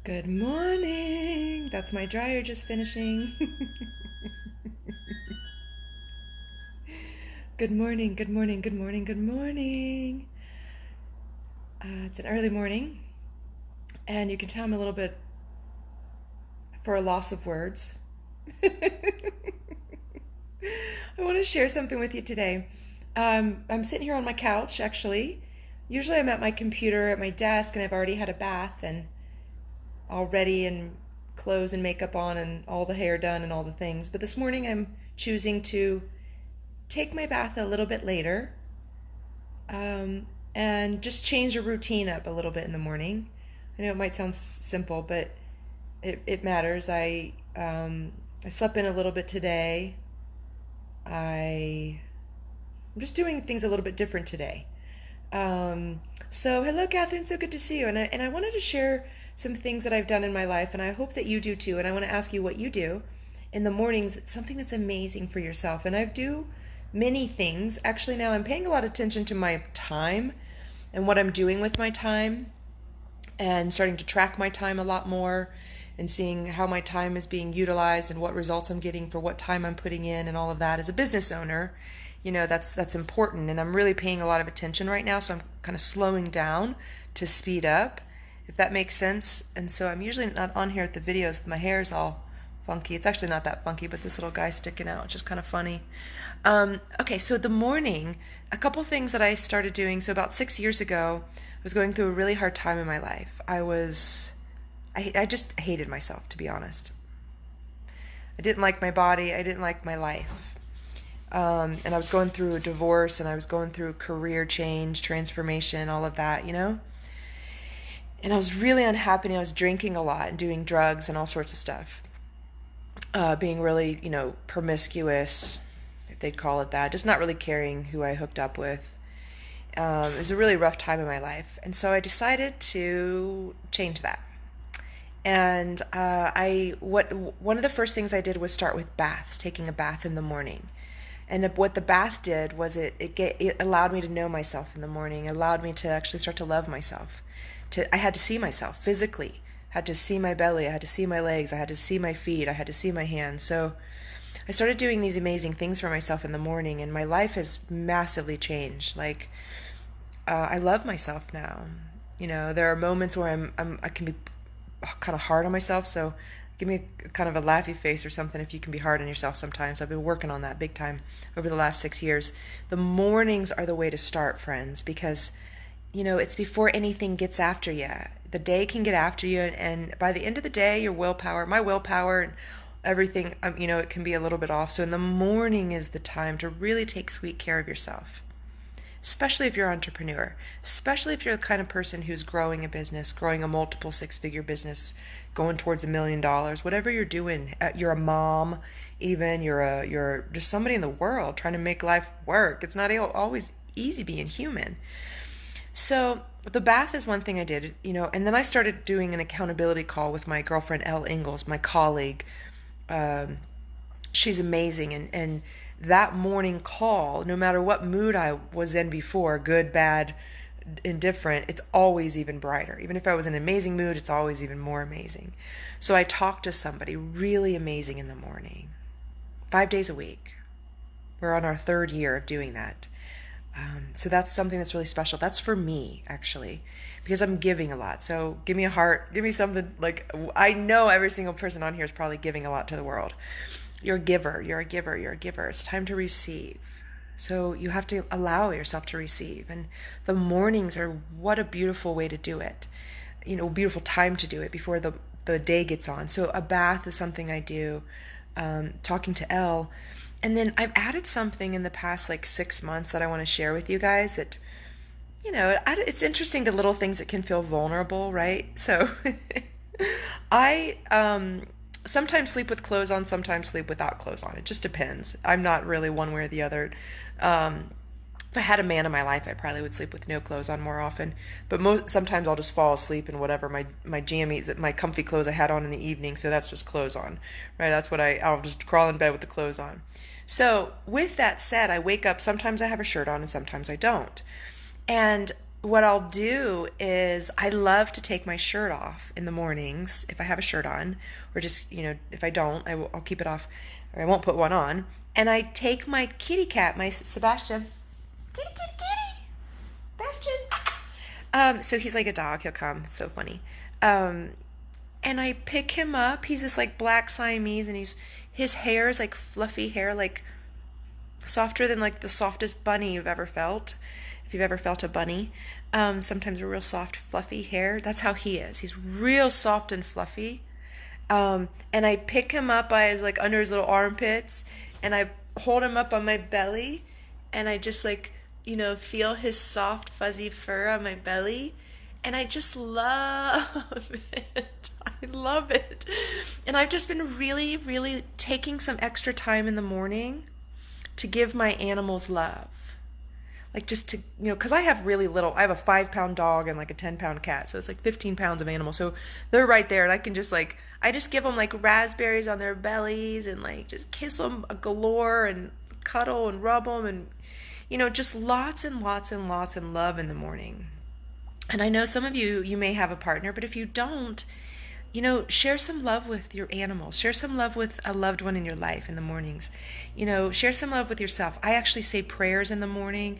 Good morning. That's my dryer just finishing. Good morning, good morning, good morning, good morning. It's an early morning, and you can tell I'm a little bit for a loss of words. I want to share something with you today. I'm sitting here on my couch, actually. Usually I'm at my computer at my desk, and I've already had a bath and all ready and clothes and makeup on and all the hair done and all the things. But this morning I'm choosing to take my bath a little bit later, and just change the routine up a little bit in the morning. I know it might sound simple, but it matters. I slept in a little bit today. I'm just doing things a little bit different today. So hello, Catherine. So good to see you. And I wanted to share some things that I've done in my life, and I hope that you do too. And I want to ask you what you do in the mornings. It's something that's amazing for yourself. And I do many things. Actually, now I'm paying a lot of attention to my time and what I'm doing with my time, and starting to track my time a lot more, and seeing how my time is being utilized and what results I'm getting for what time I'm putting in and all of that. As a business owner, that's important, and I'm really paying a lot of attention right now, so I'm kind of slowing down to speed up, if that makes sense. And so I'm usually not on here at the videos. My hair is all funky. It's actually not that funky, but this little guy sticking out, which is kind of funny. Okay, so the morning, a couple things that I started doing. So about 6 years ago, I was going through a really hard time in my life. I just hated myself, to be honest. I didn't like my body. I didn't like my life. And I was going through a divorce, and I was going through career change, transformation, all of that. And I was really unhappy, and I was drinking a lot and doing drugs and all sorts of stuff. Being really, promiscuous, if they'd call it that, just not really caring who I hooked up with. It was a really rough time in my life. And so I decided to change that. And one of the first things I did was start with baths, taking a bath in the morning. And what the bath did was it allowed me to know myself in the morning. It allowed me to actually start to love myself. I had to see myself physically. I had to see my belly. I had to see my legs. I had to see my feet. I had to see my hands. So I started doing these amazing things for myself in the morning, and my life has massively changed. I love myself now. There are moments where I can be kind of hard on myself. So give me a kind of a laughy face or something if you can be hard on yourself sometimes. I've been working on that big time over the last 6 years. The mornings are the way to start, friends, because it's before anything gets after you. The day can get after you, and by the end of the day, my willpower and everything, it can be a little bit off. So in the morning is the time to really take sweet care of yourself, especially if you're an entrepreneur, especially if you're the kind of person who's growing a business, growing a multiple six-figure business, going towards $1 million, whatever you're doing. You're a mom, even you're just somebody in the world trying to make life work. It's not always easy being human. So the bath is one thing I did, and then I started doing an accountability call with my girlfriend, Elle Ingalls, my colleague. She's amazing. And that morning call, no matter what mood I was in before, good, bad, indifferent, it's always even brighter. Even if I was in an amazing mood, it's always even more amazing. So I talked to somebody really amazing in the morning, 5 days a week. We're on our 3rd year of doing that. So that's something that's really special. That's for me, actually, because I'm giving a lot. So give me a heart, give me something. I know every single person on here is probably giving a lot to the world. You're a giver, you're a giver, you're a giver. It's time to receive. So you have to allow yourself to receive. And the mornings are what a beautiful way to do it. Beautiful time to do it before the day gets on. So a bath is something I do, talking to Elle. And then I've added something in the past 6 months that I want to share with you guys that, it's interesting, the little things that can feel vulnerable, right? So I sometimes sleep with clothes on, sometimes sleep without clothes on. It just depends. I'm not really one way or the other. If I had a man in my life, I probably would sleep with no clothes on more often. But sometimes I'll just fall asleep in whatever my jammies, my comfy clothes I had on in the evening. So that's just clothes on, right? That's what I'll just crawl in bed with the clothes on. So with that said, I wake up. Sometimes I have a shirt on, and sometimes I don't. And what I'll do is I love to take my shirt off in the mornings if I have a shirt on, or just, if I don't, I'll keep it off, or I won't put one on. And I take my kitty cat, my Sebastian, kitty, kitty, kitty, Bastion. So he's like a dog. He'll come. It's so funny. Um, and I pick him up. He's this like black Siamese, and his hair is like fluffy hair, like softer than like the softest bunny you've ever felt. If you've ever felt a bunny, sometimes a real soft, fluffy hair. That's how he is. He's real soft and fluffy. And I pick him up by his like under his little armpits, and I hold him up on my belly, and I just like feel his soft, fuzzy fur on my belly, and I just love it. I love it. And I've just been really, really taking some extra time in the morning to give my animals love. Like just to, because I have I have a 5-pound dog and like a 10-pound cat. So it's like 15 pounds of animal. So they're right there. And I can just I just give them like raspberries on their bellies and like just kiss them galore and cuddle and rub them and, just lots and lots and lots of love in the morning. And I know some of you may have a partner, but if you don't, share some love with your animals. Share some love with a loved one in your life in the mornings. Share some love with yourself. I actually say prayers in the morning.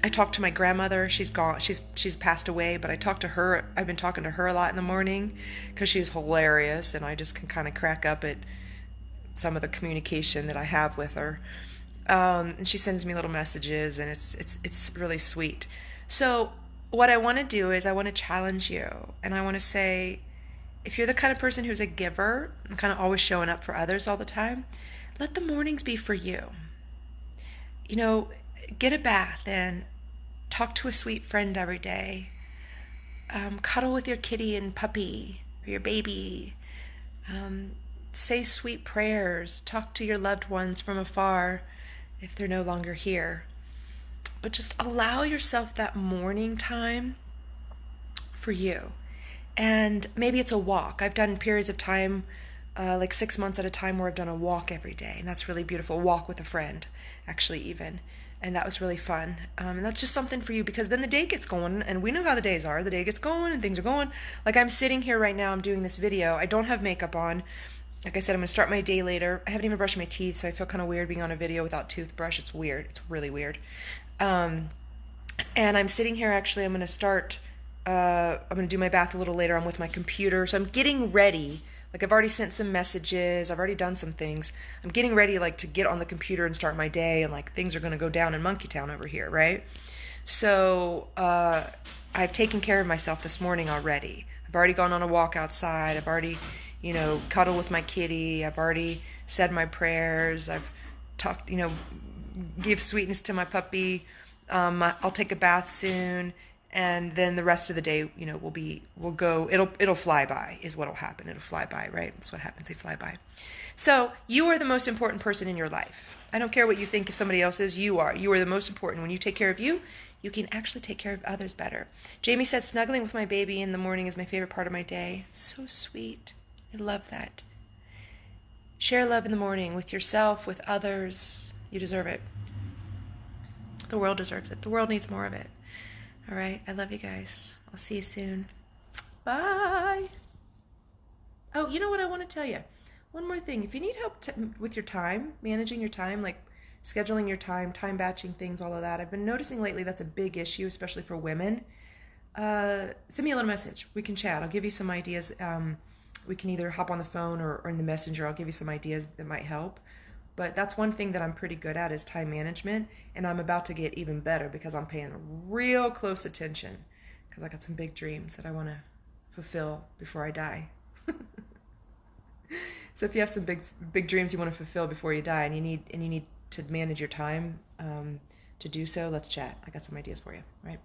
I talk to my grandmother. She's gone. She's passed away, but I talk to her. I've been talking to her a lot in the morning because she's hilarious, and I just can kind of crack up at some of the communication that I have with her. And she sends me little messages, and it's really sweet. So what I want to do is I want to challenge you, and I want to say, if you're the kind of person who's a giver and kind of always showing up for others all the time, let the mornings be for you. Get a bath and talk to a sweet friend every day. Cuddle with your kitty and puppy or your baby. Say sweet prayers. Talk to your loved ones from afar if they're no longer here. But just allow yourself that morning time for you. And maybe it's a walk. I've done periods of time, like 6 months at a time, where I've done a walk every day. And that's really beautiful. Walk with a friend, actually, even. And that was really fun. And that's just something for you, because then the day gets going. And we know how the days are. The day gets going and things are going. Like I'm sitting here right now. I'm doing this video. I don't have makeup on. Like I said, I'm going to start my day later. I haven't even brushed my teeth, so I feel kind of weird being on a video without toothbrush. It's weird. It's really weird. And I'm sitting here, actually. I'm going to start... I'm going to do my bath a little later. I'm with my computer. So I'm getting ready. Like I've already sent some messages. I've already done some things. I'm getting ready like to get on the computer and start my day. And like things are going to go down in Monkey Town over here, right? So I've taken care of myself this morning already. I've already gone on a walk outside. I've already, cuddled with my kitty. I've already said my prayers. I've talked, give sweetness to my puppy. I'll take a bath soon. And then the rest of the day, we'll go, it'll fly by is what'll happen. It'll fly by, right? That's what happens. They fly by. So you are the most important person in your life. I don't care what you think of somebody else is. You are the most important. When you take care of you, you can actually take care of others better. Jamie said, snuggling with my baby in the morning is my favorite part of my day. So sweet. I love that. Share love in the morning with yourself, with others. You deserve it. The world deserves it. The world needs more of it. All right. I love you guys. I'll see you soon. Bye. Oh, you know what I want to tell you? One more thing. If you need help with your time, managing your time, like scheduling your time batching things, all of that, I've been noticing lately that's a big issue, especially for women. Send me a little message. We can chat. I'll give you some ideas. We can either hop on the phone or in the messenger. I'll give you some ideas that might help. But that's one thing that I'm pretty good at is time management, and I'm about to get even better because I'm paying real close attention because I got some big dreams that I want to fulfill before I die. So if you have some big dreams you want to fulfill before you die, and you need to manage your time to do so, let's chat. I got some ideas for you. All right.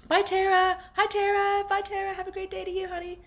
Bye, Tara. Hi, Tara. Bye, Tara. Have a great day to you, honey.